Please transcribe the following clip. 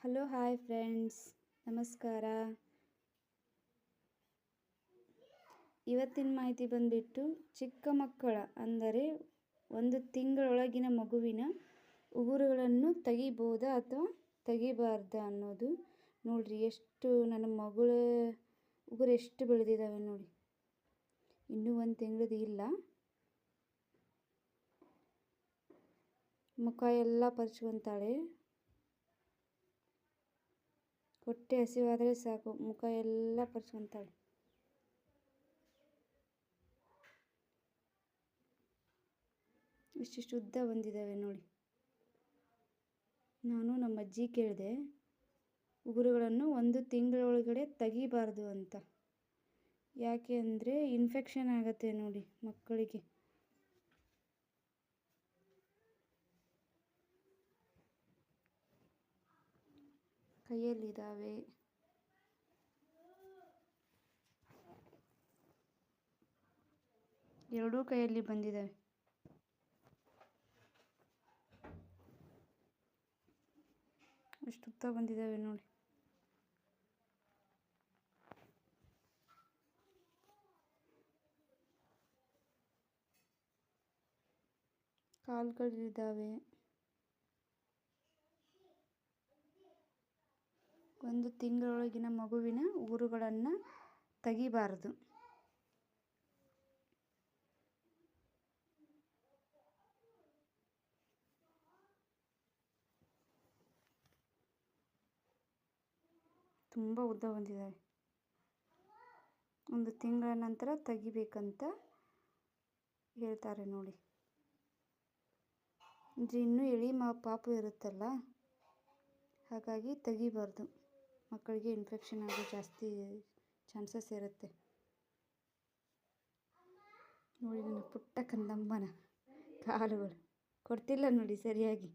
Hello hi friends, ನಮಸ್ಕಾರ. ಇವತ್ತಿನ ಮಾಹಿತಿ ಬಂದುಬಿಟ್ಟು ಚಿಕ್ಕ ಮಕ್ಕಳ ಅಂದರೆ 1 ತಿಂಗಳೊಳಗಿನ ಮಗುವಿನ ಉಗುರುಗಳನ್ನು ತೆಗಿಬೋದಾ ಅಥವಾ ತೆಗಿಬಾರ್ದಾ ಅನ್ನೋದು. ನೋಡ್ರಿ, ಎಷ್ಟು ನನ್ನ ಮಗಳ ಉಗುರು ಎಷ್ಟು ಬೆಳೆದಿದ್ದಾವೆ ನೋಡಿ. ಇನ್ನೂ 1 ತಿಂಗಳದ್ದು ಇಲ್ಲ. ಮುಖ ಎಲ್ಲ ಪರ್ಚ್ಕೊತಾಳೆ. ಹೊಟ್ಟೆ ಹಸಿವಾದರೆ ಸಾಕು, ಮುಖ ಎಲ್ಲ ಪರ್ಚ್ಕೊತಾಳೆ. ಇಷ್ಟಿಷ್ಟು ಉದ್ದ ಬಂದಿದ್ದಾವೆ ನೋಡಿ. ನಾನು ನಮ್ಮ ಅಜ್ಜಿ ಕೇಳಿದೆ, ಉಗುರುಗಳನ್ನು 1 ತಿಂಗಳೊಳಗಡೆ ತೆಗಿಬಾರ್ದು ಅಂತ. ಯಾಕೆ ಅಂದರೆ ಇನ್ಫೆಕ್ಷನ್ ಆಗುತ್ತೆ ನೋಡಿ ಮಕ್ಕಳಿಗೆ. ಕೈಯಲ್ಲಿದ್ದಾವೆ. ಎರಡೂ ಕೈಯಲ್ಲಿ ಬಂದಿದ್ದಾವೆ. ಎಷ್ಟು ಉದ್ದ ಬಂದಿದ್ದಾವೆ ನೋಡಿ. ಕಾಲುಗಳಿದ್ದಾವೆ. 1 ತಿಂಗಳೊಳಗಿನ ಮಗುವಿನ ಉಗುರುಗಳನ್ನು ತೆಗಿಬಾರದು. ತುಂಬ ಉದ್ದ ಬಂದಿದ್ದಾವೆ. 1 ತಿಂಗಳ ನಂತರ ತೆಗಿಬೇಕಂತ ಹೇಳ್ತಾರೆ ನೋಡಿ. ಅಂದರೆ ಇನ್ನೂ ಎಳೆ ಪಾಪು ಇರುತ್ತಲ್ಲ, ಹಾಗಾಗಿ ತೆಗಿಬಾರ್ದು. ಮಕ್ಕಳಿಗೆ ಇನ್ಫೆಕ್ಷನ್ ಆಗೋ ಜಾಸ್ತಿ ಚಾನ್ಸಸ್ ಇರುತ್ತೆ. ನೋಡಿ ನನ್ನ ಪುಟ್ಟ ಕಂದಮ್ಮನ ಕಾಲುಗಳು ಕೊಡ್ತಿಲ್ಲ ನೋಡಿ ಸರಿಯಾಗಿ.